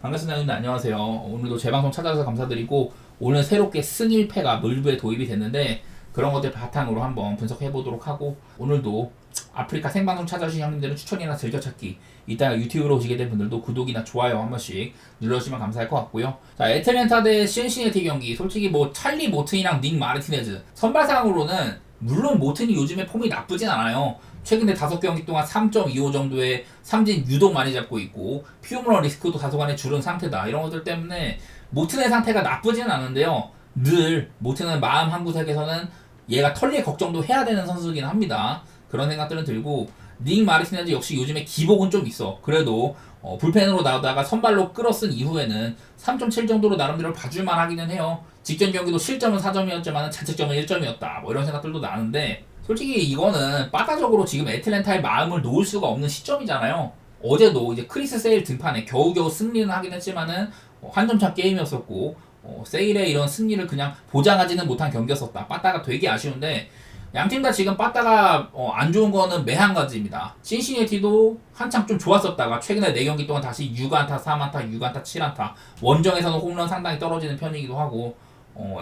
반갑습니다. 여러분들 안녕하세요. 오늘도 제 방송 찾아주셔서 감사드리고, 오늘 새롭게 승일패가 몰브에 도입이 됐는데 그런 것들 바탕으로 한번 분석해 보도록 하고, 오늘도 아프리카 생방송 찾아주신 형님들은 추천이나 즐겨찾기, 이따가 유튜브로 오시게 된 분들도 구독이나 좋아요 한 번씩 눌러주시면 감사할 것 같고요. 자, 애틀랜타 대 신시내티 경기, 솔직히 뭐 찰리 모튼이랑 닉 마르티네즈 선발상으로는 물론 모튼이 요즘에 폼이 나쁘진 않아요. 최근에 5경기 동안 3.25 정도의 삼진 유독 많이 잡고 있고, 피홈런 리스크도 다소간에 줄은 상태다. 이런 것들 때문에 모튼의 상태가 나쁘진 않은데요, 늘 모튼은 마음 한구석에서는 얘가 털리의 걱정도 해야 되는 선수긴 합니다. 그런 생각들은 들고, 닉 마르티네즈 역시 요즘에 기복은 좀 있어. 그래도 불펜으로 나오다가 선발로 끌어쓴 이후에는 3.7 정도로 나름대로 봐줄만 하기는 해요. 직전 경기도 실점은 4점이었지만 자책점은 1점이었다. 뭐 이런 생각들도 나는데, 솔직히 이거는 빠따적으로 지금 애틀랜타의 마음을 놓을 수가 없는 시점이잖아요. 어제도 이제 크리스 세일 등판에 겨우겨우 승리는 하긴 했지만은 한 점 차 게임이었었고, 세일의 이런 승리를 그냥 보장하지는 못한 경기였었다. 빠따가 되게 아쉬운데, 양팀 다 지금 빠따가 안 좋은 거는 매한 가지입니다. 신시내티도 한창 좀 좋았었다가 최근에 4경기 동안 다시 6안타, 3안타, 6안타, 7안타, 원정에서는 홈런 상당히 떨어지는 편이기도 하고,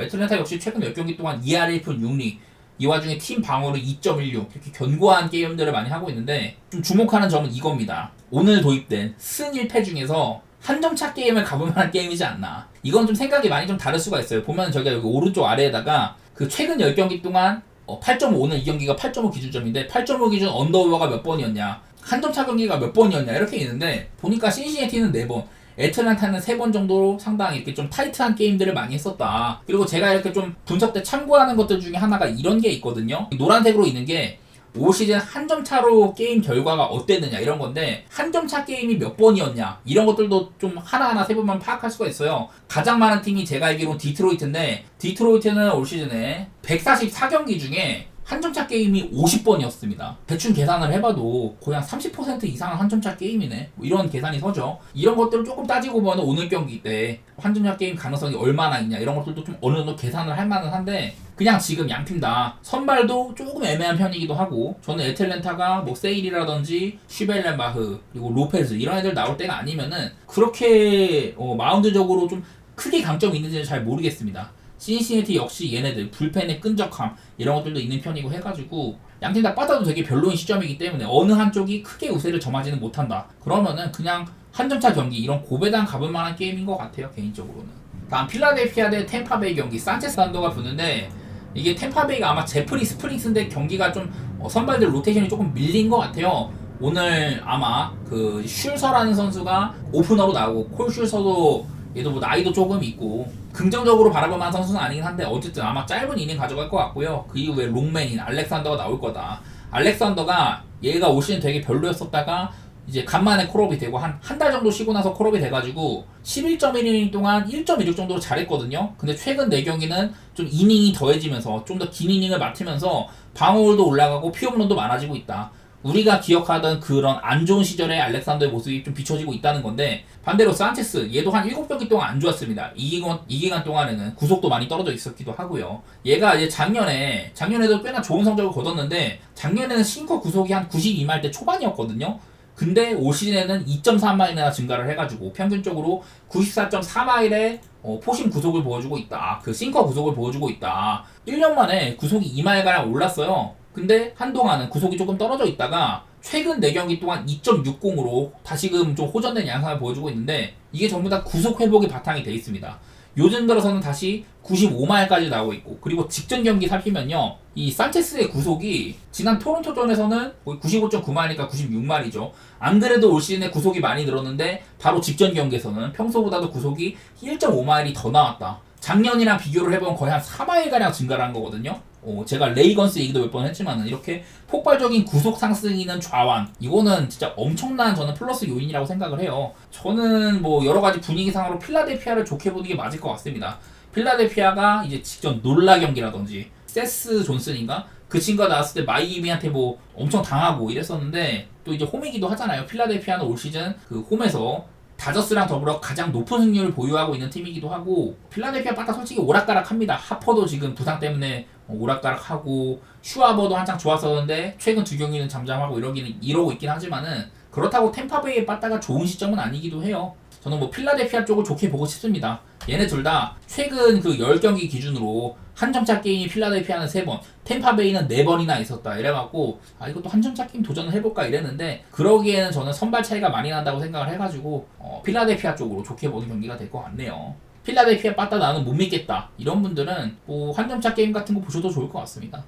애틀랜타 역시 최근 10경기 동안 2할 1푼 6리, 이 와중에 팀 방어를 2.16, 이렇게 견고한 게임들을 많이 하고 있는데, 좀 주목하는 점은 이겁니다. 오늘 도입된 승 1패 중에서 한 점 차 게임을 가볼 만한 게임이지 않나. 이건 좀 생각이 많이 좀 다를 수가 있어요. 보면 저희가 여기 오른쪽 아래에다가 그 최근 10경기 동안 8.5는 이 경기가 8.5 기준점인데, 8.5 기준 언더오버가 몇 번이었냐, 한 점 차 경기가 몇 번이었냐, 이렇게 있는데, 보니까 신시내티는 4번, 애틀랜타는 3번 정도로 상당히 이렇게 좀 타이트한 게임들을 많이 했었다. 그리고 제가 이렇게 좀 분석 때 참고하는 것들 중에 하나가 이런 게 있거든요. 노란색으로 있는 게 올 시즌 한 점 차로 게임 결과가 어땠느냐, 이런 건데, 한 점 차 게임이 몇 번이었냐, 이런 것들도 좀 하나하나 세보면 파악할 수가 있어요. 가장 많은 팀이 제가 알기로는 디트로이트인데, 디트로이트는 올 시즌에 144경기 중에 한 점 차 게임이 50번이었습니다. 대충 계산을 해봐도 거의 한 30% 이상은 한 점 차 게임이네, 뭐 이런 계산이 서죠. 이런 것들을 조금 따지고 보면 오늘 경기 때 한 점 차 게임 가능성이 얼마나 있냐, 이런 것들도 좀 어느 정도 계산을 할 만은 한데, 그냥 지금 양팀 다 선발도 조금 애매한 편이기도 하고, 저는 애틀랜타가 뭐 세일이라든지 슈벨렌바흐 그리고 로페즈 이런 애들 나올 때가 아니면은 그렇게 마운드적으로 좀 크게 강점이 있는지는 잘 모르겠습니다. 신시내티 역시 얘네들 불펜의 끈적함 이런 것들도 있는 편이고 해가지고, 양팀 다 빠져도 되게 별로인 시점이기 때문에 어느 한쪽이 크게 우세를 점하지는 못한다. 그러면은 그냥 한 점차 경기, 이런 고배당 가볼 만한 게임인 것 같아요, 개인적으로는. 다음 필라델피아 대 템파베이 경기, 산체스 단도가 붙는데, 이게 템파베이가 아마 제프리 스프링스인데 경기가 좀 선발들 로테이션이 조금 밀린 것 같아요. 오늘 아마 그 슐서라는 선수가 오프너로 나오고, 콜 슐서도 얘도 뭐 나이도 조금 있고 긍정적으로 바라볼 만한 선수는 아니긴 한데, 어쨌든 아마 짧은 이닝 가져갈 것 같고요. 그 이후에 롱맨인 알렉산더가 나올 거다. 알렉산더가 얘가 올 시즌 되게 별로였었다가 이제 간만에 콜업이 되고 한 달 정도 쉬고 나서 콜업이 돼가지고 11.1이닝 동안 1.16 정도로 잘했거든요. 근데 최근 4경기는 좀 이닝이 더해지면서 좀 더 긴 이닝을 맡으면서 방어율도 올라가고 피홈런도 많아지고 있다. 우리가 기억하던 그런 안 좋은 시절의 알렉산더의 모습이 좀 비춰지고 있다는 건데, 반대로 산체스 얘도 한 7경기 동안 안 좋았습니다. 이 기간 동안에는 구속도 많이 떨어져 있었기도 하고요. 얘가 이제 작년에도 꽤나 좋은 성적을 거뒀는데, 작년에는 싱커 구속이 한 92마일대 초반이었거든요. 근데 올 시즌에는 2.3마일이나 증가를 해가지고 평균적으로 94.4마일의 포심 구속을 보여주고 있다. 그 싱커 구속을 보여주고 있다. 1년 만에 구속이 2마일가량 올랐어요. 근데 한동안은 구속이 조금 떨어져 있다가 최근 4경기 동안 2.60으로 다시금 좀 호전된 양상을 보여주고 있는데, 이게 전부 다 구속 회복이 바탕이 돼 있습니다. 요즘 들어서는 다시 95마일까지 나오고 있고, 그리고 직전 경기 살피면요, 이 산체스의 구속이 지난 토론토전에서는 거의 95.9마일이니까 96마일이죠. 안 그래도 올 시즌에 구속이 많이 늘었는데, 바로 직전 경기에서는 평소보다도 구속이 1.5마일이 더 나왔다. 작년이랑 비교를 해보면 거의 한 4마일가량 증가를 한 거거든요. 제가 레이건스 얘기도 몇 번 했지만은 이렇게 폭발적인 구속 상승이 있는 좌완, 이거는 진짜 엄청난 저는 플러스 요인이라고 생각을 해요. 저는 뭐 여러 가지 분위기상으로 필라델피아를 좋게 보는 게 맞을 것 같습니다. 필라델피아가 이제 직전 놀라 경기라든지 세스 존슨인가? 그 친구가 나왔을 때 마이애미한테 뭐 엄청 당하고 이랬었는데, 또 이제 홈이기도 하잖아요. 필라델피아는 올 시즌 그 홈에서 다저스랑 더불어 가장 높은 승률을 보유하고 있는 팀이기도 하고, 필라델피아 빠따 솔직히 오락가락합니다. 하퍼도 지금 부상 때문에 오락가락하고, 슈아버도 한창 좋았었는데 최근 2경기는 잠잠하고 이러고 있긴 하지만은, 그렇다고 템파베이의 빠따가 좋은 시점은 아니기도 해요. 저는 뭐 필라델피아 쪽을 좋게 보고 싶습니다. 얘네 둘 다 최근 그 10경기 기준으로 한 점차 게임이 필라델피아는 3번, 템파베이는 4번이나 있었다. 이래갖고 이것도 한 점차 게임 도전을 해볼까 이랬는데 그러기에는 저는 선발 차이가 많이 난다고 생각을 해가지고 필라델피아 쪽으로 좋게 보는 경기가 될 것 같네요. 필라델피아 빠따 나는 못 믿겠다 이런 분들은 뭐 한 점차 게임 같은 거 보셔도 좋을 것 같습니다.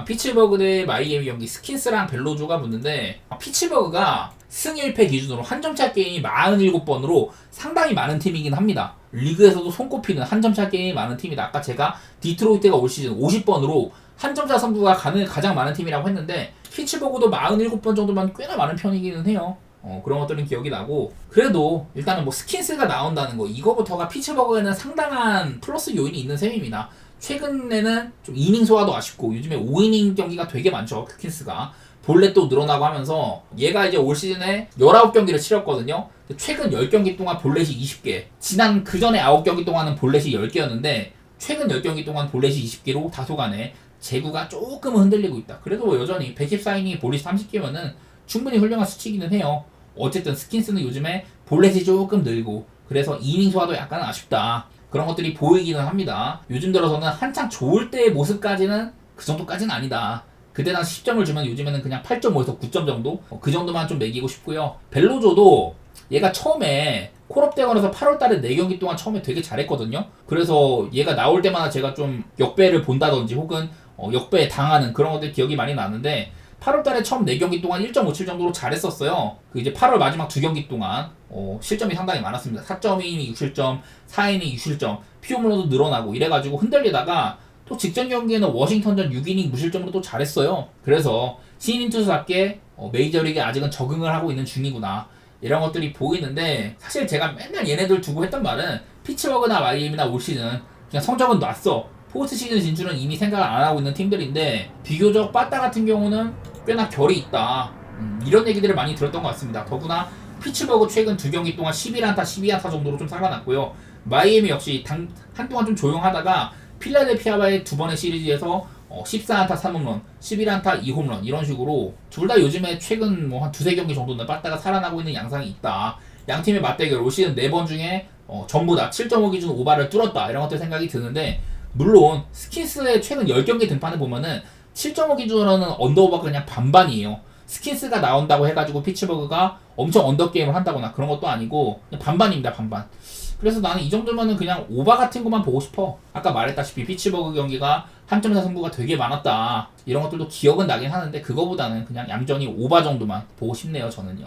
피츠버그 대 마이애미 경기 스킨스랑 벨로조가 붙는데 피츠버그가 승 1패 기준으로 한 점차 게임이 47번으로 상당히 많은 팀이긴 합니다. 리그에서도 손꼽히는 한 점차 게임이 많은 팀이다. 아까 제가 디트로이트가 올 시즌 50번으로 한 점차 승부가 가장 많은 팀이라고 했는데 피츠버그도 47번 정도면 꽤나 많은 편이기는 해요. 그런 것들은 기억이 나고 그래도 일단은 뭐 스킨스가 나온다는 거 이거부터가 피츠버그에는 상당한 플러스 요인이 있는 셈입니다. 최근에는 좀 이닝 소화도 아쉽고 요즘에 5이닝 경기가 되게 많죠. 스킨스가 볼넷도 늘어나고 하면서 얘가 이제 올 시즌에 19경기를 치렀거든요. 최근 10경기 동안 볼넷이 20개, 지난 그 전에 9경기 동안은 볼넷이 10개였는데 최근 10경기 동안 볼넷이 20개로 다소간에 제구가 조금은 흔들리고 있다. 그래도 뭐 여전히 114이닝이 볼넷이 30개면은 충분히 훌륭한 수치기는 해요. 어쨌든 스킨스는 요즘에 볼넷이 조금 늘고 그래서 이닝 소화도 약간 아쉽다. 그런 것들이 보이기는 합니다. 요즘 들어서는 한창 좋을 때의 모습까지는 그 정도까지는 아니다. 그때 당시 10점을 주면 요즘에는 그냥 8.5에서 9점 정도? 그 정도만 좀 매기고 싶고요. 벨로조도 얘가 처음에 콜업대건에서 8월달에 4경기 동안 처음에 되게 잘했거든요. 그래서 얘가 나올 때마다 제가 좀 역배를 본다든지 혹은 역배에 당하는 그런 것들 기억이 많이 나는데 8월달에 처음 4경기 동안 1.57 정도로 잘했었어요. 그 이제 8월 마지막 2경기 동안 실점이 상당히 많았습니다. 4.2이닝 6실점, 4이닝 6실점, 피홈런도 늘어나고 이래가지고 흔들리다가 또 직전 경기에는 워싱턴전 6이닝 무실점으로 또 잘했어요. 그래서 신인 투수답게 메이저리그에 아직은 적응을 하고 있는 중이구나 이런 것들이 보이는데 사실 제가 맨날 얘네들 두고 했던 말은 피츠버그나 마이애미나 올 시즌 그냥 성적은 놨어. 포스트 시즌 진출은 이미 생각을 안 하고 있는 팀들인데 비교적 빠따 같은 경우는 꽤나 결이 있다. 이런 얘기들을 많이 들었던 것 같습니다. 더구나 피츠버그 최근 2경기 동안 11안타, 12안타 정도로 좀 살아났고요. 마이애미 역시 한동안 좀 조용하다가 필라델피아와의 2번의 시리즈에서 14안타 3홈런, 11안타 2홈런 이런 식으로 둘 다 요즘에 최근 뭐 한 2-3경기 정도는 빠따가 살아나고 있는 양상이 있다. 양팀의 맞대결 올 시즌 4번 중에 전부 다 7.5 기준 오바를 뚫었다. 이런 것들 생각이 드는데 물론 스킨스의 최근 10경기 등판을 보면은 7.5 기준으로는 언더오버가 그냥 반반이에요. 스킨스가 나온다고 해가지고 피츠버그가 엄청 언더게임을 한다거나 그런 것도 아니고 그냥 반반입니다. 반반. 그래서 나는 이 정도면은 그냥 오바 같은 것만 보고 싶어. 아까 말했다시피 피츠버그 경기가 한 점차 승부가 되게 많았다. 이런 것들도 기억은 나긴 하는데 그거보다는 그냥 얌전히 오바 정도만 보고 싶네요. 저는요.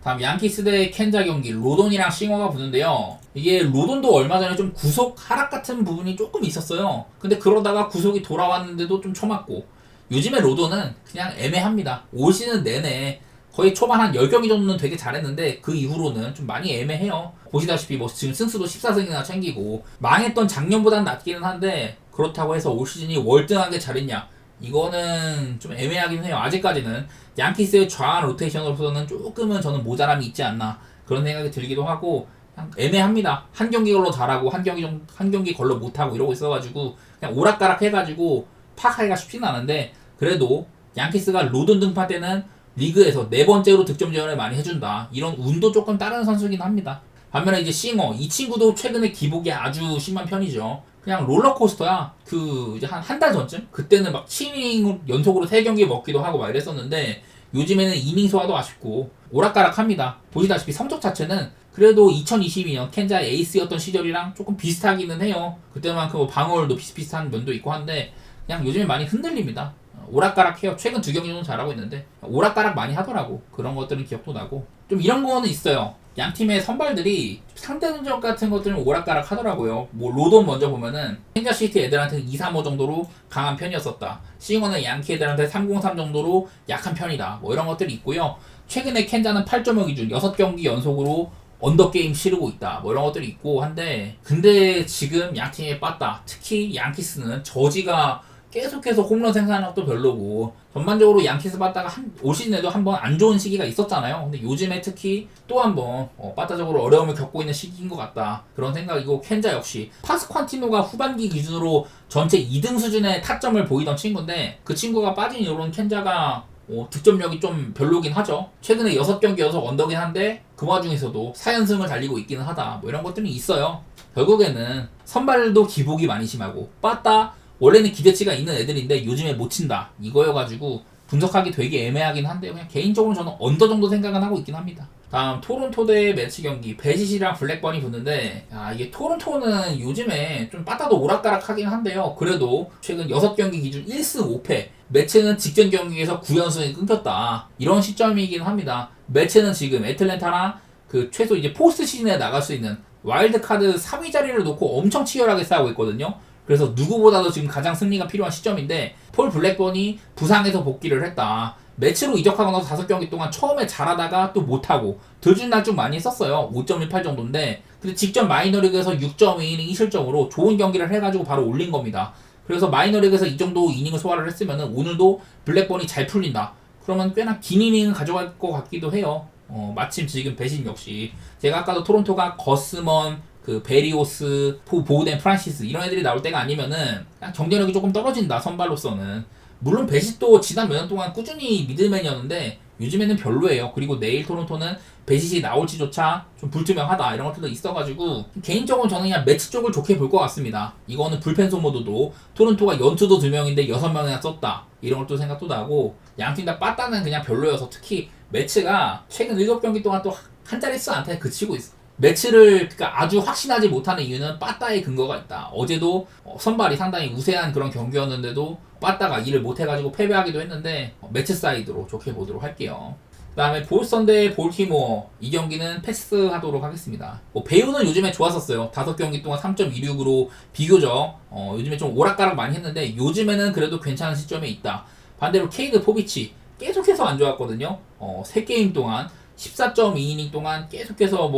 다음 양키스 대 캔자 경기 로돈이랑 싱어가 붙는데요. 이게 로돈도 얼마 전에 좀 구속 하락 같은 부분이 조금 있었어요. 근데 그러다가 구속이 돌아왔는데도 좀 쳐맞고 요즘에 로돈은 그냥 애매합니다. 올 시즌 내내 거의 초반 한 10경기 정도는 되게 잘했는데 그 이후로는 좀 많이 애매해요. 보시다시피 뭐 지금 승수도 14승이나 챙기고 망했던 작년보단 낫기는 한데 그렇다고 해서 올 시즌이 월등하게 잘했냐? 이거는 좀 애매하긴 해요. 아직까지는 양키스의 좌완 로테이션으로서는 조금은 저는 모자람이 있지 않나 그런 생각이 들기도 하고 그냥 애매합니다. 한 경기 걸로 잘하고 한 경기 걸로 못하고 이러고 있어가지고 그냥 오락가락 해가지고 파악하기가 쉽지는 않은데 그래도 양키스가 로돈 등판 때는 리그에서 4번째로 득점 지원을 많이 해준다. 이런 운도 조금 따르는 선수긴 합니다. 반면에 이제 싱어 이 친구도 최근에 기복이 아주 심한 편이죠. 그냥 롤러코스터야. 그 이제 한 달 전쯤 그때는 막 7이닝 연속으로 3경기 먹기도 하고 막 이랬었는데 요즘에는 이닝 소화도 아쉽고 오락가락합니다. 보시다시피 성적 자체는 그래도 2022년 캔자의 에이스였던 시절이랑 조금 비슷하기는 해요. 그때만큼 뭐 방어율도 비슷비슷한 면도 있고 한데 그냥 요즘에 많이 흔들립니다. 오락가락해요. 최근 2경기 정도 잘하고 있는데 오락가락 많이 하더라고. 그런 것들은 기억도 나고 좀 이런 거는 있어요. 양 팀의 선발들이 상대 전적 같은 것들은 오락가락 하더라고요. 뭐 로돈 먼저 보면은 캔자시티 애들한테 2-3-5 정도로 강한 편이었었다. 싱어는 양키 애들한테 3-0-3 정도로 약한 편이다. 뭐 이런 것들이 있고요. 최근에 캔자는 8.5 기준 6경기 연속으로 언더게임 치르고 있다. 뭐 이런 것들이 있고 한데 근데 지금 양 팀에 빠따. 특히 양키스는 저지가 계속해서 홈런 생산력도 별로고 전반적으로 양키스 빠따가 올 시즌에도 한번 안 좋은 시기가 있었잖아요. 근데 요즘에 특히 또 한번 빠따적으로 어려움을 겪고 있는 시기인 것 같다. 그런 생각이고 캔자 역시 파스퀀티노가 후반기 기준으로 전체 2등 수준의 타점을 보이던 친구인데 그 친구가 빠진 이후로는 캔자가 득점력이 좀 별로긴 하죠. 최근에 6경기 연속 언더긴 한데 그 와중에서도 4연승을 달리고 있기는 하다. 뭐 이런 것들이 있어요. 결국에는 선발도 기복이 많이 심하고 빠따 원래는 기대치가 있는 애들인데 요즘에 못 친다. 이거여가지고 분석하기 되게 애매하긴 한데 그냥 개인적으로 저는 언더 정도 생각은 하고 있긴 합니다. 다음 토론토 대 매치 경기 베짓이랑 블랙번이 붙는데 이게 토론토는 요즘에 좀 빠따도 오락가락하긴 한데요. 그래도 최근 6경기 기준 1승 5패 매치는 직전 경기에서 9연승이 끊겼다. 이런 시점이긴 합니다. 매치는 지금 애틀랜타랑 그 최소 이제 포스트 시즌에 나갈 수 있는 와일드카드 3위 자리를 놓고 엄청 치열하게 싸우고 있거든요. 그래서 누구보다도 지금 가장 승리가 필요한 시점인데 폴 블랙번이 부상에서 복귀를 했다. 매치로 이적하고 나서 5경기 동안 처음에 잘하다가 또 못하고 들쭉날쭉 많이 했었어요. 5.18 정도인데 근데 직전 마이너리그에서 6.2이닝 2실점으로 좋은 경기를 해가지고 바로 올린 겁니다. 그래서 마이너리그에서 이 정도 이닝을 소화를 했으면 오늘도 블랙번이 잘 풀린다. 그러면 꽤나 긴 이닝을 가져갈 것 같기도 해요. 마침 지금 배신 역시 제가 아까도 토론토가 거스먼 그 베리오스, 보우덴 프란시스 이런 애들이 나올 때가 아니면은 그냥 경쟁력이 조금 떨어진다 선발로서는. 물론 베시도 지난 몇 년 동안 꾸준히 미들맨이었는데 요즘에는 별로예요. 그리고 내일 토론토는 베시이 나올지조차 좀 불투명하다 이런 것들도 있어가지고 개인적으로 저는 그냥 매치 쪽을 좋게 볼 것 같습니다. 이거는 불펜 소모도도 토론토가 연투도 2명인데 6명이나 썼다 이런 것도 생각도 나고 양팀 다 빠따는 그냥 별로여서 특히 매치가 최근 7경기 동안 또 한 자릿수 안타에 그치고 있어. 매치를 그러니까 아주 확신하지 못하는 이유는 빠따의 근거가 있다. 어제도 선발이 상당히 우세한 그런 경기였는데도 빠따가 일을 못해가지고 패배하기도 했는데 매치 사이드로 좋게 보도록 할게요. 그 다음에 보스턴 대 볼티모어 이 경기는 패스하도록 하겠습니다. 배우는 요즘에 좋았었어요. 5경기 동안 3.26으로 비교적 요즘에 좀 오락가락 많이 했는데 요즘에는 그래도 괜찮은 시점에 있다. 반대로 케이드 포비치 계속해서 안 좋았거든요. 3게임 동안 14.2이닝 동안 계속해서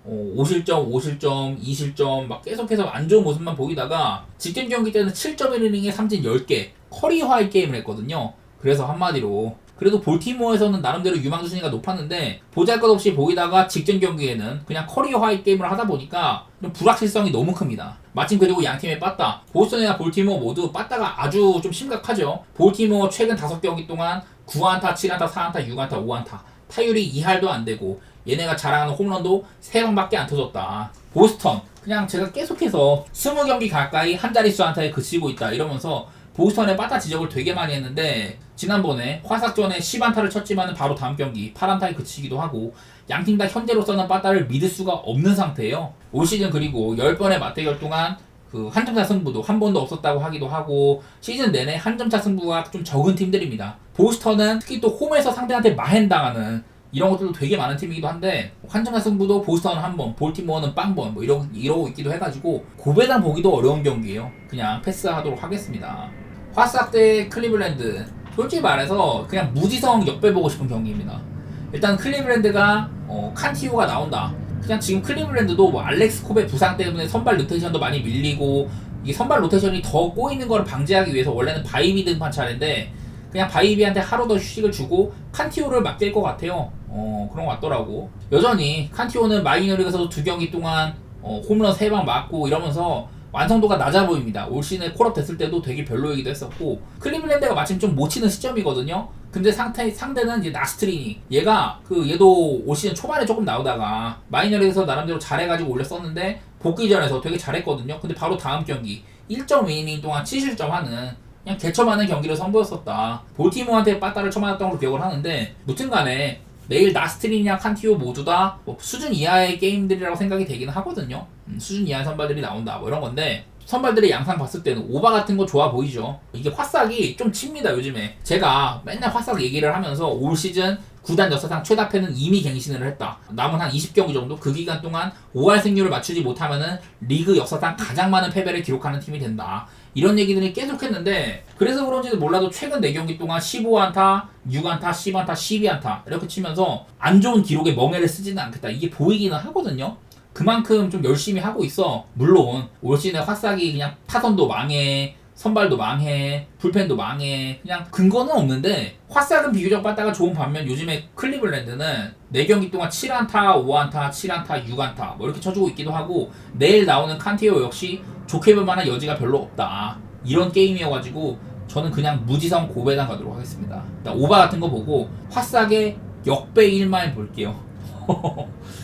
5실점, 5실점, 2실점 막 계속해서 안 좋은 모습만 보이다가 직전 경기 때는 7.1이닝에 삼진 10개 커리어하이 게임을 했거든요. 그래서 한마디로 그래도 볼티모어에서는 나름대로 유망주 순위가 높았는데 보잘것없이 보이다가 직전 경기에는 그냥 커리어하이 게임을 하다 보니까 좀 불확실성이 너무 큽니다. 마침 그리고 양팀의 빠따 보스턴이나 볼티모어 모두 빠따가 아주 좀 심각하죠. 볼티모어 최근 5경기 동안 9안타, 7안타, 4안타, 6안타, 5안타 타율이 2할도 안 되고 얘네가 자랑하는 홈런도 3방밖에 안 터졌다. 보스턴 그냥 제가 계속해서 20경기 가까이 한 자릿수 안타에 그치고 있다 이러면서 보스턴의 빠따 지적을 되게 많이 했는데 지난번에 화삭전에 10안타를 쳤지만 바로 다음 경기 8안타에 그치기도 하고 양팀 다 현재로서는 빠따를 믿을 수가 없는 상태예요. 올 시즌 그리고 10번의 맞대결 동안 그 한점차 승부도 한 번도 없었다고 하기도 하고 시즌 내내 한점차 승부가 좀 적은 팀들입니다. 보스턴은 특히 또 홈에서 상대한테 마행당하는 이런 것들도 되게 많은 팀이기도 한데 한점차 승부도 보스턴은 한 번, 볼티모어는 빵번 이러고 있기도 해가지고 고배당 보기도 어려운 경기예요. 그냥 패스하도록 하겠습니다. 화삭 대 클리블랜드 솔직히 말해서 그냥 무지성 역배보고 싶은 경기입니다. 일단 클리블랜드가 칸티오가 나온다. 그냥 지금 클리블랜드도 알렉스 콥의 부상 때문에 선발 로테이션도 많이 밀리고 이 선발 로테이션이 더 꼬이는 걸 방지하기 위해서 원래는 바이비 등판 차례인데 그냥 바이비한테 하루 더 휴식을 주고 칸티오를 맡길 것 같아요. 그런 것 같더라고. 여전히 칸티오는 마이너리그에서도 2경기 동안 홈런 3방 맞고 이러면서 완성도가 낮아 보입니다. 올 시즌에 콜업 됐을 때도 되게 별로이기도 했었고 클리블랜드가 마침 좀 못 치는 시점이거든요. 근데 상대는 이제 나스트리니 얘도 올 시즌 초반에 조금 나오다가 마이너리그에서 나름대로 잘해가지고 올렸었는데 복귀전에서 되게 잘했거든요. 근데 바로 다음 경기 1.2이닝 동안 7실점 하는 그냥 개처맞는 경기를 선보였었다. 볼티모어한테 빠따를 쳐맞았던 걸로 기억을 하는데 무튼간에 내일 나스트리니와 칸티오 모두 다 수준 이하의 게임들이라고 생각이 되긴 하거든요. 수준 이하의 선발들이 나온다 이런 건데 선발들의 양상 봤을 때는 오바 같은 거 좋아 보이죠. 이게 화싹이 좀 칩니다 요즘에. 제가 맨날 화싹 얘기를 하면서 올 시즌 구단 역사상 최다패는 이미 갱신을 했다. 남은 한 20경기 정도 그 기간 동안 5할 승률을 맞추지 못하면은 리그 역사상 가장 많은 패배를 기록하는 팀이 된다. 이런 얘기들이 계속 했는데 그래서 그런지는 몰라도 최근 4경기 동안 15안타, 6안타, 10안타, 12안타 이렇게 치면서 안 좋은 기록에 멍해를 쓰지는 않겠다. 이게 보이기는 하거든요. 그만큼 좀 열심히 하고 있어. 물론 올 시즌에 화싹이 그냥 타선도 망해, 선발도 망해, 불펜도 망해, 그냥 근거는 없는데 화싹은 비교적 빠따가 좋은 반면 요즘에 클리블랜드는 4경기 동안 7안타, 5안타, 7안타, 6안타 이렇게 쳐주고 있기도 하고 내일 나오는 칸티오 역시 좋게 볼 만한 여지가 별로 없다. 이런 게임이어가지고 저는 그냥 무지성 고배당 가도록 하겠습니다. 오바 같은 거 보고 화싸게 역배 1마인 볼게요.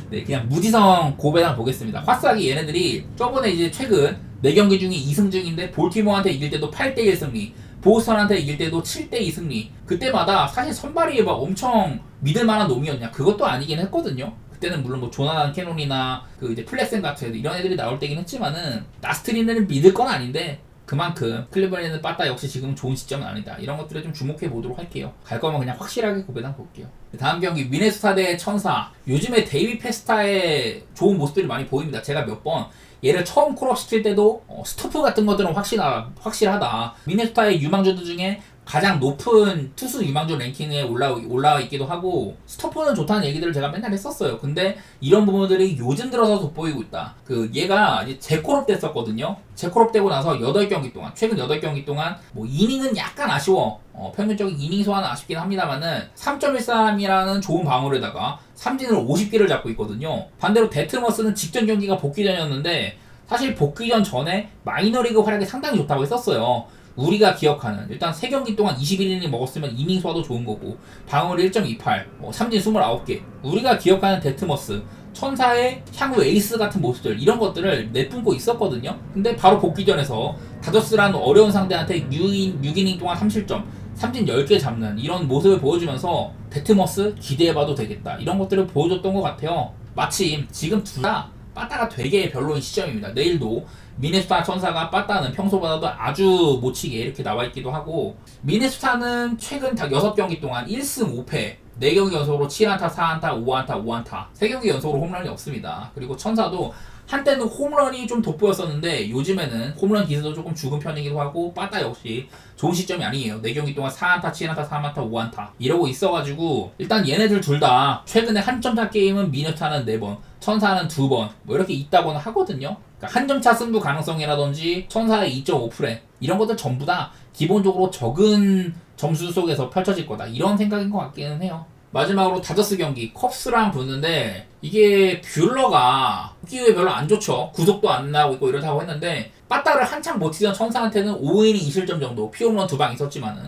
네, 그냥 무지성 고배당 보겠습니다. 화싸게 얘네들이 저번에 이제 최근 4경기 중에 2승 중인데 볼티모어한테 이길 때도 8대1 승리, 보스턴한테 이길 때도 7대2 승리. 그때마다 사실 선발이 막 엄청 믿을만한 놈이었냐? 그것도 아니긴 했거든요. 그때는 물론 뭐 조나단 캐논이나 그 이제 플렉센 같은 애들 이런 애들이 나올 때긴 했지만은 나스트리는 믿을 건 아닌데 그만큼 클리블랜드 빠따 역시 지금 좋은 시점은 아니다. 이런 것들을 좀 주목해 보도록 할게요. 갈 거면 그냥 확실하게 고배당 볼게요. 다음 경기 미네소타 대 천사. 요즘에 데이비 페스타의 좋은 모습들이 많이 보입니다. 제가 몇 번 얘를 처음 콜업 시킬 때도 스토프 같은 것들은 확실하다. 미네소타의 유망주들 중에 가장 높은 투수 유망주 랭킹에 올라와 있기도 하고 스토퍼는 좋다는 얘기들을 제가 맨날 했었어요. 근데 이런 부분들이 요즘 들어서 돋보이고 있다. 얘가 이제 재콜업 됐었거든요. 재콜업 되고 나서 8경기 동안, 최근 8경기 동안 뭐 이닝은 약간 아쉬워. 평균적인 이닝 소화는 아쉽긴 합니다만은 3.13이라는 좋은 방어에다가 삼진을 50개를 잡고 있거든요. 반대로 데트머스는 직전 경기가 복귀 전이었는데 사실 복귀 전에 마이너리그 활약이 상당히 좋다고 했었어요. 우리가 기억하는 일단 3경기 동안 21이닝 먹었으면 이닝 소화도 좋은 거고 방어율 1.28, 삼진 29개. 우리가 기억하는 데트머스, 천사의 향후 에이스 같은 모습들 이런 것들을 내뿜고 있었거든요. 근데 바로 복귀전에서 다저스라는 어려운 상대한테 6이닝 동안 3실점, 삼진 10개 잡는 이런 모습을 보여주면서 데트머스 기대해봐도 되겠다. 이런 것들을 보여줬던 것 같아요. 마침 지금 둘 다 빠따가 되게 별로인 시점입니다. 내일도 미네소타 천사가 빠따는 평소보다도 아주 못치게 이렇게 나와있기도 하고 미네소타는 최근 딱 6경기 동안 1승 5패 4경기 연속으로 7안타, 4안타, 5안타, 5안타 3경기 연속으로 홈런이 없습니다. 그리고 천사도 한때는 홈런이 좀 돋보였었는데 요즘에는 홈런 기세도 조금 죽은 편이기도 하고 빠따 역시 좋은 시점이 아니에요. 4경기 동안 4안타, 7안타, 3안타, 5안타 이러고 있어가지고 일단 얘네들 둘 다 최근에 한점차 게임은 미네소타는 4번, 천사는 2번 뭐 이렇게 있다고는 하거든요. 그러니까 한점차 승부 가능성이라든지 천사의 2.5프레 이런 것들 전부 다 기본적으로 적은 점수 속에서 펼쳐질 거다 이런 생각인 것 같기는 해요. 마지막으로 다저스 경기 컵스랑 붙는데 이게 뷰러가 기회 별로 안 좋죠. 구속도 안 나오고 있고 이렇다고 했는데 빠따를 한창 버티던 천사한테는 5이닝 2실점 정도 피홈런 2방 있었지만은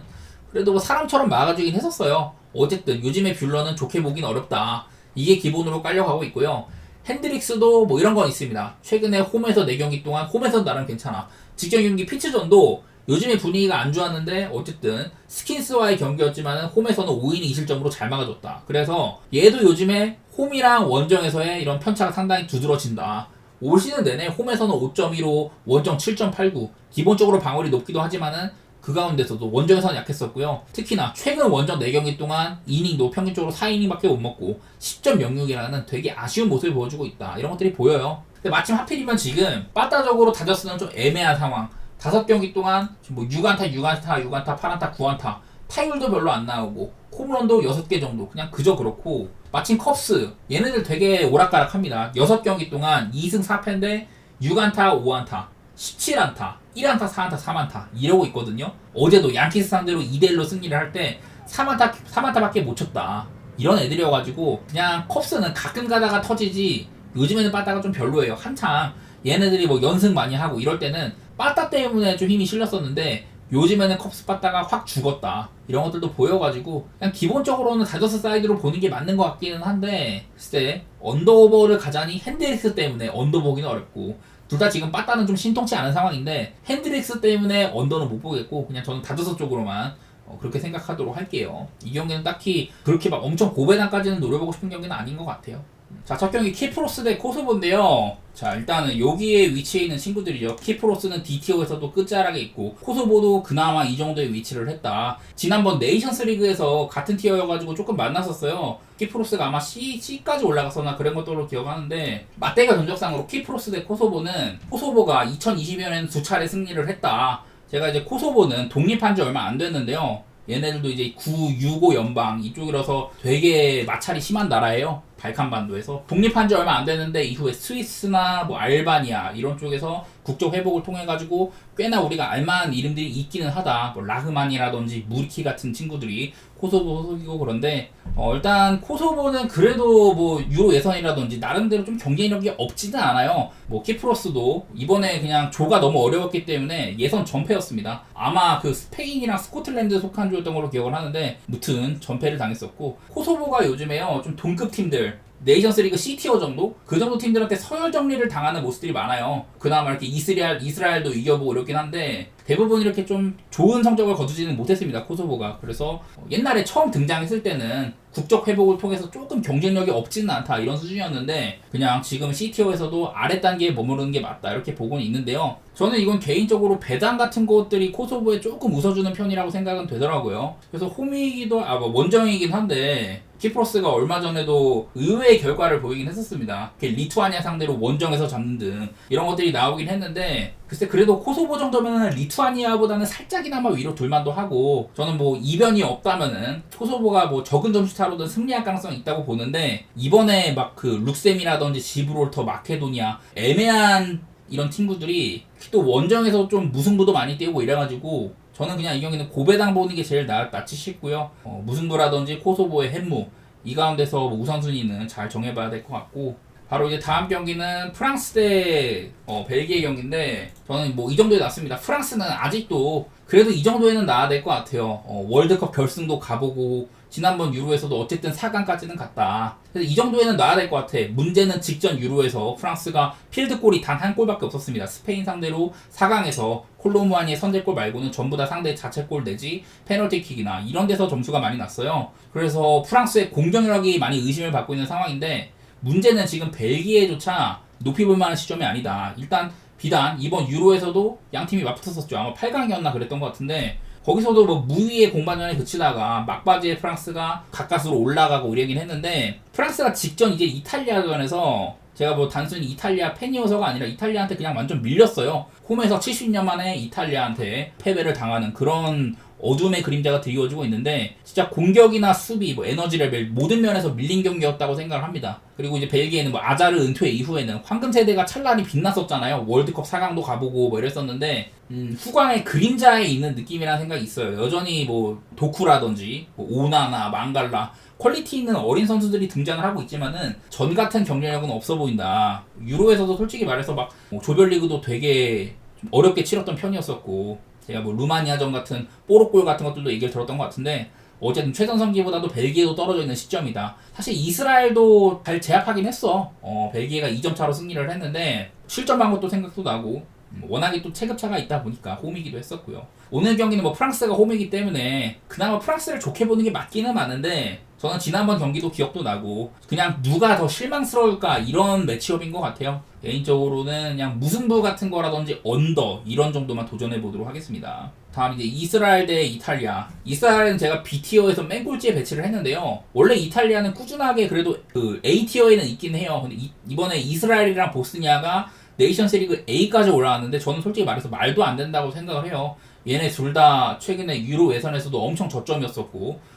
그래도 뭐 사람처럼 막아주긴 했었어요. 어쨌든 요즘에 뷰러는 좋게 보긴 어렵다. 이게 기본으로 깔려가고 있고요. 핸드릭스도 뭐 이런 건 있습니다. 최근에 홈에서 4경기 동안 홈에서 나름 괜찮아. 직전 경기 피츠전도 요즘에 분위기가 안 좋았는데 어쨌든 스킨스와의 경기였지만 홈에서는 5이닝 2실점으로 잘 막아줬다. 그래서 얘도 요즘에 홈이랑 원정에서의 이런 편차가 상당히 두드러진다. 올 시즌 내내 홈에서는 5.15, 원정 7.89 기본적으로 방어율이 높기도 하지만은 그 가운데서도 원정에서는 약했었고요. 특히나 최근 원정 4경기 동안 이닝도 평균적으로 4이닝밖에 못 먹고 10.06이라는 되게 아쉬운 모습을 보여주고 있다. 이런 것들이 보여요. 근데 마침 하필이면 지금 빠따적으로 다저스는 좀 애매한 상황. 5경기 동안 뭐 6안타, 8안타, 9안타 타율도 별로 안 나오고 홈런도 6개 정도 그냥 그저 그렇고 마침 컵스 얘네들 되게 오락가락합니다. 6경기 동안 2승 4패인데 6안타, 5안타 17안타, 1안타, 4안타, 3안타 이러고 있거든요. 어제도 양키스 상대로 2대1로 승리를 할 때 3안타밖에 못 쳤다. 이런 애들이어가지고 그냥 컵스는 가끔 가다가 터지지 요즘에는 빠따가 좀 별로예요. 한창 얘네들이 뭐 연승 많이 하고 이럴 때는 빠따 때문에 좀 힘이 실렸었는데 요즘에는 컵스 빠따가 확 죽었다. 이런 것들도 보여가지고 그냥 기본적으로는 다저스 사이드로 보는 게 맞는 것 같기는 한데 글쎄 언더오버를 가자니 핸드릭스 때문에 언더 보기는 어렵고 둘 다 지금 빠따는 좀 신통치 않은 상황인데 핸드릭스 때문에 언더는 못 보겠고 그냥 저는 다저스 쪽으로만 그렇게 생각하도록 할게요. 이 경기는 딱히 그렇게 막 엄청 고배당까지는 노려보고 싶은 경기는 아닌 것 같아요. 자, 첫 경기 키프로스 대 코소보인데요. 자, 일단은 여기에 위치해 있는 친구들이죠. 키프로스는 D티어에서도 끝자락에 있고 코소보도 그나마 이 정도의 위치를 했다. 지난번 네이션스 리그에서 같은 티어여가지고 조금 만났었어요. 키프로스가 아마 C까지 올라갔었나 그런 것들로 기억하는데 맞대결 전적상으로 키프로스 대 코소보는 코소보가 2020년에는 2차례 승리를 했다. 제가 이제 코소보는 독립한 지 얼마 안 됐는데요. 얘네들도 이제 9, 6, 5 연방 이쪽이라서 되게 마찰이 심한 나라예요. 발칸반도에서 독립한 지 얼마 안 됐는데 이후에 스위스나 뭐 알바니아 이런 쪽에서 국적 회복을 통해 가지고 꽤나 우리가 알만한 이름들이 있기는 하다. 뭐 라흐만이라든지 무리키 같은 친구들이 코소보 소속이고 그런데 일단 코소보는 그래도 뭐 유로 예선이라든지 나름대로 좀 경쟁력이 없지는 않아요. 뭐 키프로스도 이번에 그냥 조가 너무 어려웠기 때문에 예선 전패였습니다. 아마 그 스페인이랑 스코틀랜드 속한 조였던 걸로 기억을 하는데 무튼 전패를 당했었고 코소보가 요즘에요 좀 동급 팀들 네이션스리그 C티어 정도? 그 정도 팀들한테 서열 정리를 당하는 모습들이 많아요. 그나마 이렇게 이스라엘도 이겨보고 이렇긴 한데 대부분 이렇게 좀 좋은 성적을 거두지는 못했습니다. 코소보가. 그래서 옛날에 처음 등장했을 때는 국적 회복을 통해서 조금 경쟁력이 없지는 않다 이런 수준이었는데 그냥 지금 C티어에서도 아래 단계에 머무르는 게 맞다 이렇게 보고는 있는데요. 저는 이건 개인적으로 배당 같은 것들이 코소보에 조금 웃어주는 편이라고 생각은 되더라고요. 그래서 홈이기도 뭐 원정이긴 한데 키프로스가 얼마 전에도 의외의 결과를 보이긴 했었습니다. 리투아니아 상대로 원정에서 잡는 등 이런 것들이 나오긴 했는데 글쎄 그래도 코소보 정도면은 리투아니아보다는 살짝이나마 위로 둘만도 하고 저는 뭐 이변이 없다면은 코소보가 뭐 적은 점수 차로든 승리할 가능성이 있다고 보는데 이번에 막 그 룩셈이라든지 지브롤터, 마케도니아 애매한 이런 친구들이 또 원정에서 좀 무승부도 많이 띄우고 이래가지고 저는 그냥 이 경기는 고배당 보는 게 제일 낫지 싶고요. 무승부라든지 코소보의 햄무 이 가운데서 뭐 우선순위는 잘 정해봐야 될 것 같고 바로 이제 다음 경기는 프랑스 대 벨기에 경기인데 저는 뭐 이 정도에 놨습니다. 프랑스는 아직도 그래도 이 정도에는 나야 될 것 같아요. 월드컵 결승도 가보고 지난번 유로에서도 어쨌든 4강까지는 갔다. 그래서 이 정도에는 놔야 될 것 같아. 문제는 직전 유로에서 프랑스가 필드골이 단 한 골밖에 없었습니다. 스페인 상대로 4강에서 콜로무아니의 선제골 말고는 전부 다 상대 자책골 내지 페널티킥이나 이런 데서 점수가 많이 났어요. 그래서 프랑스의 공격력이 많이 의심을 받고 있는 상황인데 문제는 지금 벨기에조차 높이 볼 만한 시점이 아니다. 일단 비단 이번 유로에서도 양 팀이 맞붙었었죠. 아마 8강이었나 그랬던 것 같은데 거기서도 뭐 무위의 공반전에 그치다가 막바지에 프랑스가 가까스로 올라가고 이러긴 했는데 프랑스가 직전 이제 이탈리아전에서 제가 뭐 단순히 이탈리아 팬이어서가 아니라 이탈리아한테 그냥 완전 밀렸어요. 홈에서 70년 만에 이탈리아한테 패배를 당하는 그런 어둠의 그림자가 드리워지고 있는데 진짜 공격이나 수비, 뭐 에너지 레벨 모든 면에서 밀린 경기였다고 생각을 합니다. 그리고 이제 벨기에는 뭐 아자르 은퇴 이후에는 황금 세대가 찬란히 빛났었잖아요. 월드컵 4강도 가보고 뭐 이랬었는데 후광의 그림자에 있는 느낌이라는 생각이 있어요. 여전히 뭐 도쿠라든지 뭐 오나나 망갈라 퀄리티 있는 어린 선수들이 등장을 하고 있지만은 전 같은 경쟁력은 없어 보인다. 유로에서도 솔직히 말해서 막 조별리그도 되게 좀 어렵게 치렀던 편이었었고 제가 뭐 루마니아전 같은 뽀록골 같은 것들도 얘기를 들었던 것 같은데 어쨌든 최전성기보다도 벨기에도 떨어져 있는 시점이다. 사실 이스라엘도 잘 제압하긴 했어. 벨기에가 2점 차로 승리를 했는데 실점한 것도 생각도 나고 워낙에 또 체급차가 있다 보니까 홈이기도 했었고요. 오늘 경기는 뭐 프랑스가 홈이기 때문에 그나마 프랑스를 좋게 보는 게 맞기는 많은데 저는 지난번 경기도 기억도 나고 그냥 누가 더 실망스러울까 이런 매치업인 것 같아요. 개인적으로는 그냥 무승부 같은 거라든지 언더 이런 정도만 도전해 보도록 하겠습니다. 다음 이제 이스라엘 대 이탈리아. 이스라엘은 제가 B티어에서 맨 꼴찌에 배치를 했는데요. 원래 이탈리아는 꾸준하게 그래도 그 A티어에는 있긴 해요. 근데 이번에 이스라엘이랑 보스니아가 네이션스리그 A까지 올라왔는데 저는 솔직히 말해서 말도 안 된다고 생각을 해요. 얘네 둘 다 최근에 유로 예선에서도 엄청 저점이었었고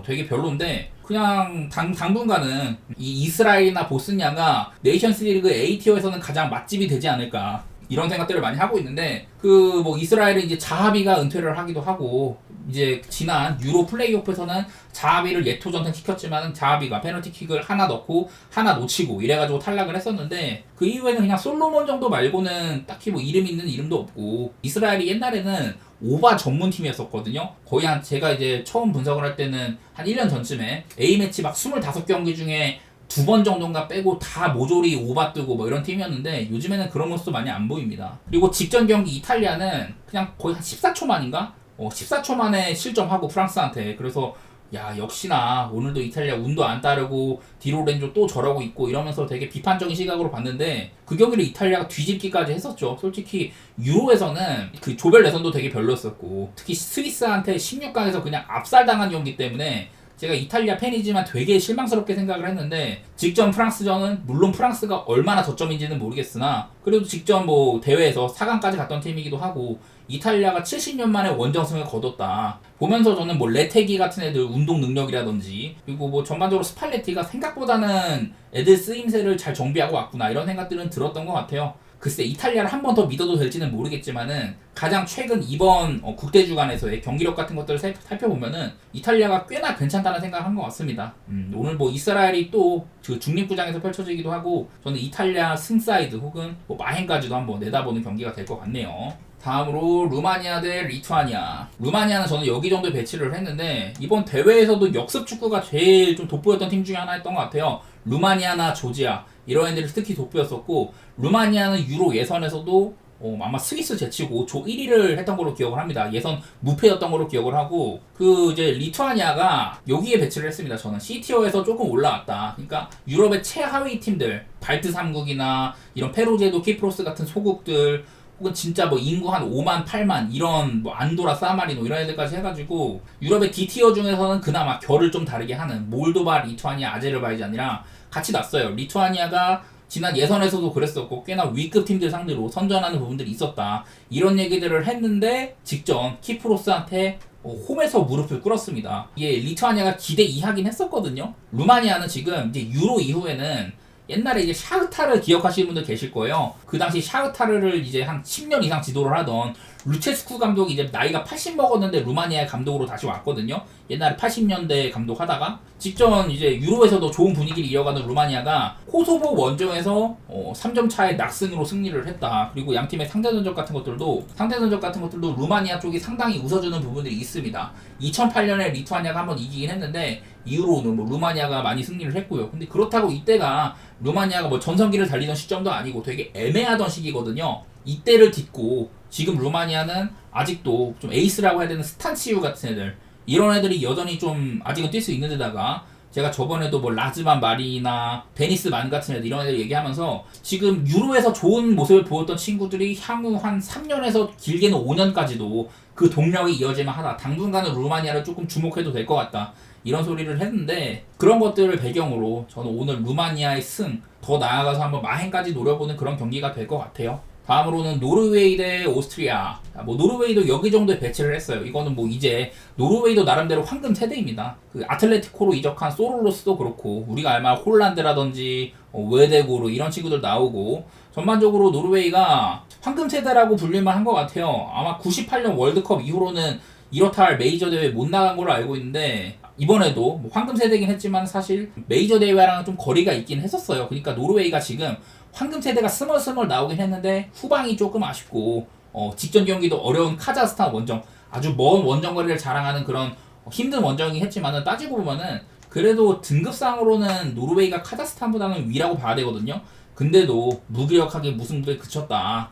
되게 별론데 그냥 당분간은 이 이스라엘이나 보스니아가 네이션스리그 A티어에서는 가장 맛집이 되지 않을까 이런 생각들을 많이 하고 있는데 그 뭐 이스라엘은 이제 자하비가 은퇴를 하기도 하고 이제 지난 유로 플레이오프에서는 자하비를 예토전승 시켰지만 자하비가 페널티킥을 하나 넣고 하나 놓치고 이래가지고 탈락을 했었는데 그 이후에는 그냥 솔로몬 정도 말고는 딱히 뭐 이름 있는 이름도 없고 이스라엘이 옛날에는 오바 전문팀이었었거든요. 거의 한 제가 이제 처음 분석을 할 때는 한 1년 전쯤에 A매치 막 25경기 중에 2번 정도인가 빼고 다 모조리 오바 뜨고 뭐 이런 팀이었는데 요즘에는 그런 모습도 많이 안 보입니다. 그리고 직전 경기 이탈리아는 그냥 거의 한 14초 만인가? 14초 만에 실점하고 프랑스한테 그래서 야 역시나 오늘도 이탈리아 운도 안 따르고 디로렌조 또 저러고 있고 이러면서 되게 비판적인 시각으로 봤는데 그 경기를 이탈리아가 뒤집기까지 했었죠. 솔직히 유로에서는 그 조별 예선도 되게 별로였었고 특히 스위스한테 16강에서 그냥 압살당한 경기 때문에 제가 이탈리아 팬이지만 되게 실망스럽게 생각을 했는데 직전 프랑스전은 물론 프랑스가 얼마나 저점인지는 모르겠으나 그래도 직전 뭐 대회에서 4강까지 갔던 팀이기도 하고 이탈리아가 70년 만에 원정승을 거뒀다. 보면서 저는 뭐 레테기 같은 애들 운동 능력이라든지 그리고 뭐 전반적으로 스팔레티가 생각보다는 애들 쓰임새를 잘 정비하고 왔구나 이런 생각들은 들었던 것 같아요. 글쎄 이탈리아를 한 번 더 믿어도 될지는 모르겠지만은 가장 최근 이번 국대 주간에서의 경기력 같은 것들을 살펴보면은 이탈리아가 꽤나 괜찮다는 생각을 한 것 같습니다. 오늘 뭐 이스라엘이 또 그 중립구장에서 펼쳐지기도 하고 저는 이탈리아 승사이드 혹은 뭐 마행까지도 한번 내다보는 경기가 될 것 같네요. 다음으로 루마니아 대 리투아니아. 루마니아는 저는 여기 정도 배치를 했는데 이번 대회에서도 역습 축구가 제일 좀 돋보였던 팀 중에 하나였던 것 같아요. 루마니아나 조지아 이런 애들이 특히 돋보였었고 루마니아는 유로 예선에서도 아마 스위스 제치고 조 1위를 했던 걸로 기억을 합니다. 예선 무패였던 걸로 기억을 하고 그 이제 리투아니아가 여기에 배치를 했습니다. 저는 C티어에서 조금 올라왔다. 그러니까 유럽의 최하위 팀들 발트 3국이나 이런 페루제도 키프로스 같은 소국들 혹은 진짜 뭐 인구 한 5만, 8만 이런 뭐 안도라, 사마리노 이런 애들까지 해가지고 유럽의 D티어 중에서는 그나마 결을 좀 다르게 하는 몰도바, 리투아니아, 아제르바이잔이랑 같이 났어요. 리투아니아가 지난 예선에서도 그랬었고 꽤나 위급 팀들 상대로 선전하는 부분들이 있었다. 이런 얘기들을 했는데 직전 키프로스한테 홈에서 무릎을 꿇었습니다. 이게 리투아니아가 기대 이하긴 했었거든요. 루마니아는 지금 이제 유로 이후에는 옛날에 이제 샤흐타르 기억하시는 분들 계실 거예요. 그 당시 샤흐타르를 이제 한 10년 이상 지도를 하던 루체스쿠 감독이 이제 나이가 80 먹었는데 루마니아의 감독으로 다시 왔거든요. 옛날에 80년대 감독하다가 직전 이제 유로에서도 좋은 분위기를 이어가는 루마니아가 코소보 원정에서 3점 차의 낙승으로 승리를 했다. 그리고 양 팀의 상대 전적 같은 것들도 루마니아 쪽이 상당히 웃어주는 부분들이 있습니다. 2008년에 리투아니아가 한번 이기긴 했는데 이후로는 뭐 루마니아가 많이 승리를 했고요. 근데 그렇다고 이때가 루마니아가 뭐 전성기를 달리던 시점도 아니고 되게 애매하던 시기거든요. 이때를 딛고 지금 루마니아는 아직도 좀 에이스라고 해야 되는 스탄치우 같은 애들 이런 애들이 여전히 좀 아직은 뛸 수 있는 데다가 제가 저번에도 뭐 라즈만 마리나 데니스 만 같은 애들 이런 애들 얘기하면서 지금 유로에서 좋은 모습을 보였던 친구들이 향후 한 3년에서 길게는 5년까지도 그 동력이 이어질만 하다. 당분간은 루마니아를 조금 주목해도 될 것 같다. 이런 소리를 했는데 그런 것들을 배경으로 저는 오늘 루마니아의 승 더 나아가서 한번 마행까지 노려보는 그런 경기가 될 것 같아요. 다음으로는 노르웨이 대 오스트리아. 뭐 노르웨이도 여기 정도에 배치를 했어요. 이거는 뭐 이제 노르웨이도 나름대로 황금 세대입니다. 그 아틀레티코로 이적한 소로로스도 그렇고 우리가 알만한 홀란드라든지 웨데고르 이런 친구들 나오고 전반적으로 노르웨이가 황금 세대라고 불릴만 한 것 같아요. 아마 98년 월드컵 이후로는 이렇다 할 메이저 대회 못 나간 걸로 알고 있는데 이번에도 뭐 황금 세대긴 했지만 사실 메이저 대회랑은 좀 거리가 있긴 했었어요. 그러니까 노르웨이가 지금 황금 세대가 스멀스멀 나오긴 했는데 후방이 조금 아쉽고 직전 경기도 어려운 카자흐스탄 원정 아주 먼 원정 거리를 자랑하는 그런 힘든 원정이긴 했지만은 따지고 보면은 그래도 등급상으로는 노르웨이가 카자흐스탄보다는 위라고 봐야 되거든요. 근데도 무기력하게 무승부에 그쳤다.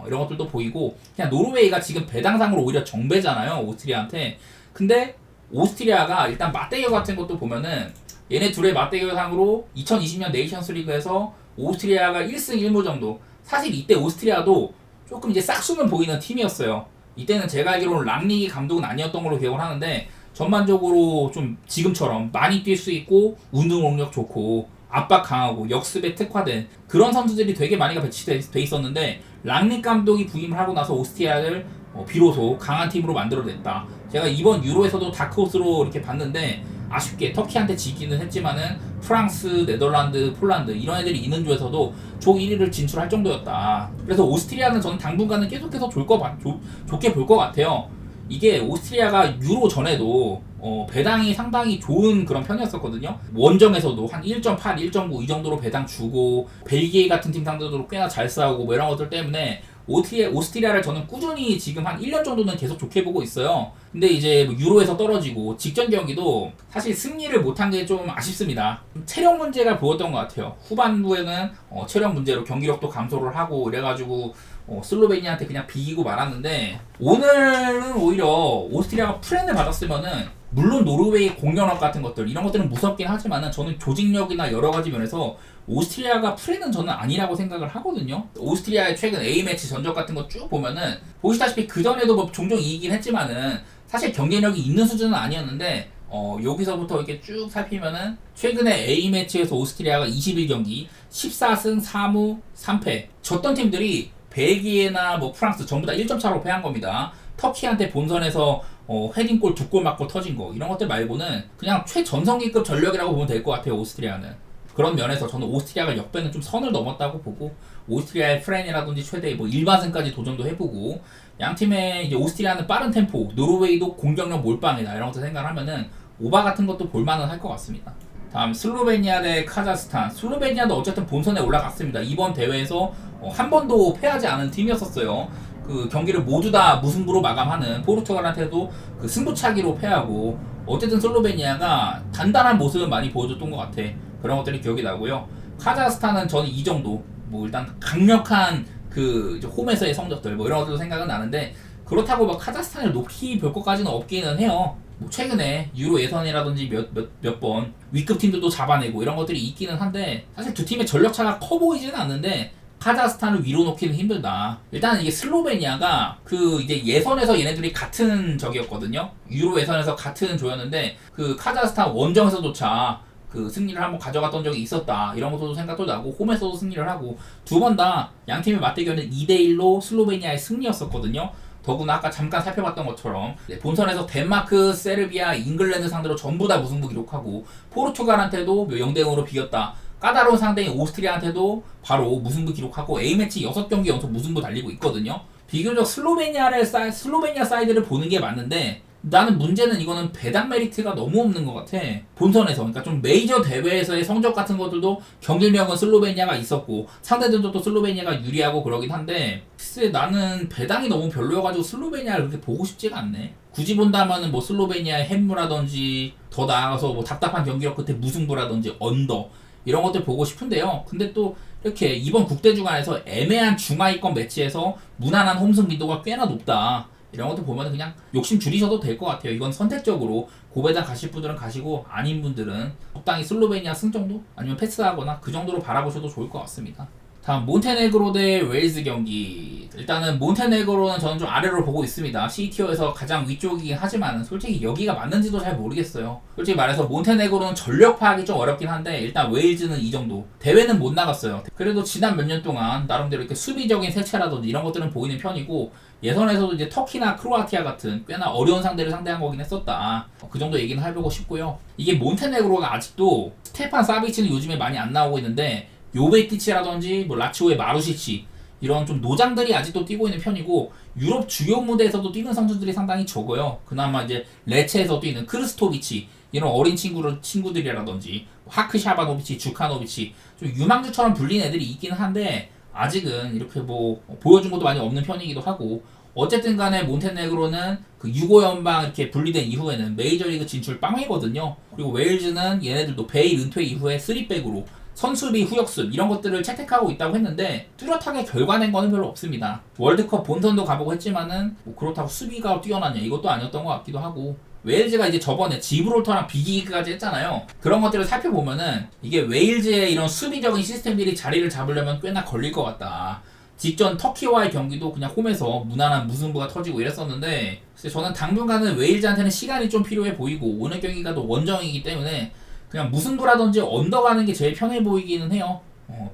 이런 것들도 보이고 그냥 노르웨이가 지금 배당상으로 오히려 정배잖아요. 오스트리아한테. 근데 오스트리아가 일단 맞대결 같은 것도 보면은 얘네 둘의 맞대결상으로 2020년 네이션스 리그에서 오스트리아가 1승 1무 정도. 사실 이때 오스트리아도 조금 이제 싹수는 보이는 팀이었어요. 이때는 제가 알기로는 랑리기 감독은 아니었던 걸로 기억을 하는데 전반적으로 좀 지금처럼 많이 뛸 수 있고 운동 능력 좋고 압박 강하고 역습에 특화된 그런 선수들이 되게 많이가 배치돼 있었는데 랑리 감독이 부임을 하고 나서 오스트리아를 비로소 강한 팀으로 만들어냈다. 제가 이번 유로에서도 다크호스로 이렇게 봤는데 아쉽게 터키한테 지기는 했지만은 프랑스, 네덜란드, 폴란드 이런 애들이 있는 조에서도 조 1위를 진출할 정도였다. 그래서 오스트리아는 저는 당분간은 계속해서 좋게 볼 것 같아요. 이게 오스트리아가 유로 전에도 배당이 상당히 좋은 그런 편이었었거든요. 원정에서도 한 1.8, 1.9 이 정도로 배당 주고 벨기에 같은 팀 상대로 꽤나 잘 싸우고 뭐 이런 것들 때문에 오스트리아를 저는 꾸준히 지금 한 1년 정도는 계속 좋게 보고 있어요. 근데 이제 뭐 유로에서 떨어지고 직전 경기도 사실 승리를 못한 게 좀 아쉽습니다. 체력 문제가 보였던 것 같아요. 후반부에는 체력 문제로 경기력도 감소를 하고 이래가지고 슬로베니아한테 그냥 비기고 말았는데 오늘은 오히려 오스트리아가 프렌을 받았으면은 물론 노르웨이 공격력 같은 것들 이런 것들은 무섭긴 하지만은 저는 조직력이나 여러 가지 면에서 오스트리아가 프렌은 저는 아니라고 생각을 하거든요. 오스트리아의 최근 A매치 전적 같은 거 쭉 보면은 보시다시피 그전에도 뭐 종종 이기긴 했지만은 사실 경쟁력이 있는 수준은 아니었는데 여기서부터 이렇게 쭉 살피면은 최근에 A매치에서 오스트리아가 21경기 14승 4무 3패 졌던 팀들이 벨기에나 뭐 프랑스 전부 다 1점 차로 패한 겁니다. 터키한테 본선에서 헤딩골 2골 맞고 터진 거 이런 것들 말고는 그냥 최전성기급 전력이라고 보면 될 것 같아요. 오스트리아는. 그런 면에서 저는 오스트리아가 역배는 좀 선을 넘었다고 보고 오스트리아의 프렌이라든지 최대 뭐 일반승까지 도전도 해보고 양 팀의 이제 오스트리아는 빠른 템포, 노르웨이도 공격력 몰빵이다 이런 것들 생각하면은 오바 같은 것도 볼만은 할 것 같습니다. 다음 슬로베니아 대 카자흐스탄. 슬로베니아도 어쨌든 본선에 올라갔습니다. 이번 대회에서 한 번도 패하지 않은 팀이었었어요. 그 경기를 모두 다 무승부로 마감하는 포르투갈한테도 그 승부차기로 패하고 어쨌든 슬로베니아가 단단한 모습을 많이 보여줬던 것 같아. 그런 것들이 기억이 나고요. 카자흐스탄은 저는 이 정도 뭐 일단 강력한 그 이제 홈에서의 성적들 뭐 이런 것들도 생각은 나는데 그렇다고 막 카자흐스탄을 높이 볼 것까지는 없기는 해요. 뭐 최근에 유로 예선이라든지 몇 번 위급 팀들도 잡아내고 이런 것들이 있기는 한데 사실 두 팀의 전력 차가 커 보이지는 않는데 카자흐스탄을 위로 놓기는 힘들다. 일단 이게 슬로베니아가 그 이제 예선에서 얘네들이 같은 적이었거든요. 유로 예선에서 같은 조였는데 그 카자흐스탄 원정에서조차 그 승리를 한번 가져갔던 적이 있었다. 이런 것도 생각도 나고 홈에서도 승리를 하고 두 번 다 양팀의 맞대결은 2대1로 슬로베니아의 승리였었거든요. 더구나 아까 잠깐 살펴봤던 것처럼 본선에서 덴마크, 세르비아, 잉글랜드 상대로 전부 다 무승부 기록하고 포르투갈한테도 0대0으로 비겼다. 까다로운 상대인 오스트리아한테도 바로 무승부 기록하고 A매치 6경기 연속 무승부 달리고 있거든요. 비교적 슬로베니아 사이드를 보는 게 맞는데 나는 문제는 이거는 배당 메리트가 너무 없는 것 같아. 본선에서 그러니까 좀 메이저 대회에서의 성적 같은 것들도 경질력은 슬로베니아가 있었고 상대들도 또 슬로베니아가 유리하고 그러긴 한데 글쎄 나는 배당이 너무 별로여가지고 슬로베니아를 그렇게 보고 싶지가 않네. 굳이 본다면은 뭐 슬로베니아의 햄무라든지 더 나아가서 뭐 답답한 경기력 끝에 무승부라든지 언더 이런 것들 보고 싶은데요. 근데 또 이렇게 이번 국대 주간에서 애매한 중하위권 매치에서 무난한 홈승 빈도가 꽤나 높다. 이런 것도 보면 그냥 욕심 줄이셔도 될 것 같아요. 이건 선택적으로 고배당 가실 분들은 가시고 아닌 분들은 적당히 슬로베니아 승 정도? 아니면 패스하거나 그 정도로 바라보셔도 좋을 것 같습니다. 다음 몬테네그로 대 웨일즈 경기. 일단은 몬테네그로는 저는 좀 아래로 보고 있습니다. C티어에서 가장 위쪽이긴 하지만 솔직히 여기가 맞는지도 잘 모르겠어요. 솔직히 말해서 몬테네그로는 전력 파악이 좀 어렵긴 한데 일단 웨일즈는 이 정도. 대회는 못 나갔어요. 그래도 지난 몇 년 동안 나름대로 이렇게 수비적인 세체라든지 이런 것들은 보이는 편이고 예선에서도 이제 터키나 크로아티아 같은 꽤나 어려운 상대를 상대한 거긴 했었다. 그 정도 얘기는 해보고 싶고요. 이게 몬테네그로가 아직도 스테판 사비치는 요즘에 많이 안 나오고 있는데 요베티치라든지 뭐 라치오의 마루시치 이런 좀 노장들이 아직도 뛰고 있는 편이고 유럽 주요 무대에서도 뛰는 선수들이 상당히 적어요. 그나마 이제 레체에서 뛰는 크르스토비치 이런 어린 친구들이라든지 하크 샤바노비치, 주카노비치 좀 유망주처럼 불린 애들이 있기는 한데 아직은 이렇게 뭐 보여준 것도 많이 없는 편이기도 하고 어쨌든 간에 몬테네그로는 그 유고 연방 이렇게 분리된 이후에는 메이저리그 진출 빵회거든요. 그리고 웨일즈는 얘네들도 베일 은퇴 이후에 3백으로 선수비, 후역습 이런 것들을 채택하고 있다고 했는데 뚜렷하게 결과낸 거는 별로 없습니다. 월드컵 본선도 가보고 했지만은 뭐 그렇다고 수비가 뛰어나냐 이것도 아니었던 것 같기도 하고 웨일즈가 이제 저번에 지브롤터랑 비기까지 했잖아요. 그런 것들을 살펴보면은 이게 웨일즈의 이런 수비적인 시스템들이 자리를 잡으려면 꽤나 걸릴 것 같다. 직전 터키와의 경기도 그냥 홈에서 무난한 무승부가 터지고 이랬었는데 저는 당분간은 웨일즈한테는 시간이 좀 필요해 보이고 오늘 경기가 또 원정이기 때문에 그냥 무승부라든지 언더가는 게 제일 편해 보이기는 해요.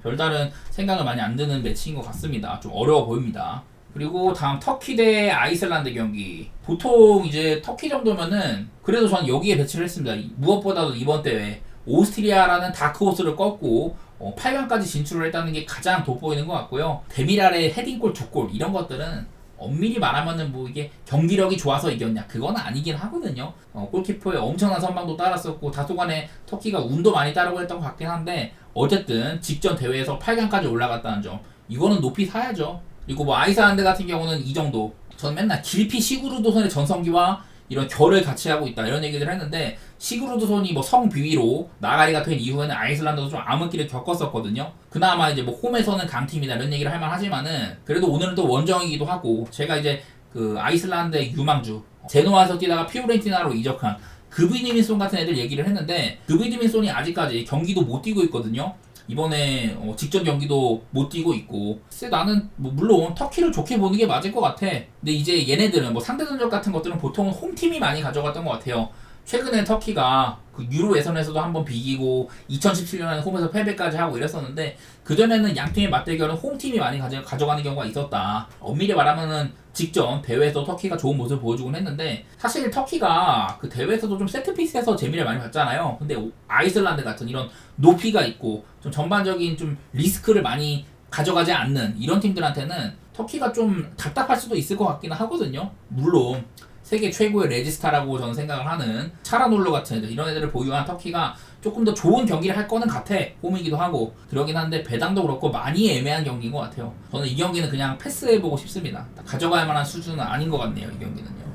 별다른 생각을 많이 안 드는 매치인 것 같습니다. 좀 어려워 보입니다. 그리고 다음 터키 대 아이슬란드 경기. 보통 이제 터키 정도면은 그래도 저는 여기에 배치를 했습니다. 무엇보다도 이번 대회 오스트리아라는 다크호스를 꺾고 8강까지 진출을 했다는 게 가장 돋보이는 것 같고요. 데미랄의 헤딩골 2골 이런 것들은 엄밀히 말하면은 뭐 이게 경기력이 좋아서 이겼냐 그건 아니긴 하거든요. 골키퍼의 엄청난 선방도 따랐었고 다소간에 터키가 운도 많이 따르고 했던 것 같긴 한데 어쨌든 직전 대회에서 8강까지 올라갔다는 점 이거는 높이 사야죠. 그리고 뭐 아이슬란드 같은 경우는 이 정도. 전 맨날 길피 시그루도선의 전성기와 이런 결을 같이 하고 있다 이런 얘기를 했는데 시그루드손이 뭐 성비위로 나가리가 된 이후에는 아이슬란드도 좀 암흑기를 겪었었거든요. 그나마 이제 뭐 홈에서는 강팀이다 이런 얘기를 할 만하지만은 그래도 오늘은 또 원정이기도 하고 제가 이제 그 아이슬란드의 유망주 제노아에서 뛰다가 피오렌티나로 이적한 그비드민손 같은 애들 얘기를 했는데 그비드민손이 아직까지 경기도 못 뛰고 있거든요. 이번에 직전 경기도 못 뛰고 있고 글쎄 나는 뭐 물론 터키를 좋게 보는 게 맞을 것 같아. 근데 이제 얘네들은 뭐 상대 전적 같은 것들은 보통 홈팀이 많이 가져갔던 것 같아요. 최근에 터키가 그 유로 예선에서도 한번 비기고 2017년에 홈에서 패배까지 하고 이랬었는데 그전에는 양 팀의 맞대결은 홈팀이 많이 가져가는 경우가 있었다. 엄밀히 말하면은 직전 대회에서 터키가 좋은 모습을 보여주곤 했는데 사실 터키가 그 대회에서도 좀 세트피스에서 재미를 많이 봤잖아요. 근데 아이슬란드 같은 이런 높이가 있고 좀 전반적인 좀 리스크를 많이 가져가지 않는 이런 팀들한테는 터키가 좀 답답할 수도 있을 것 같기는 하거든요. 물론 세계 최고의 레지스타라고 저는 생각을 하는 차라놀루 같은 애들 이런 애들을 보유한 터키가 조금 더 좋은 경기를 할 거는 같아. 홈이기도 하고 그러긴 한데 배당도 그렇고 많이 애매한 경기인 것 같아요. 저는 이 경기는 그냥 패스해보고 싶습니다. 가져갈 만한 수준은 아닌 것 같네요. 이 경기는요.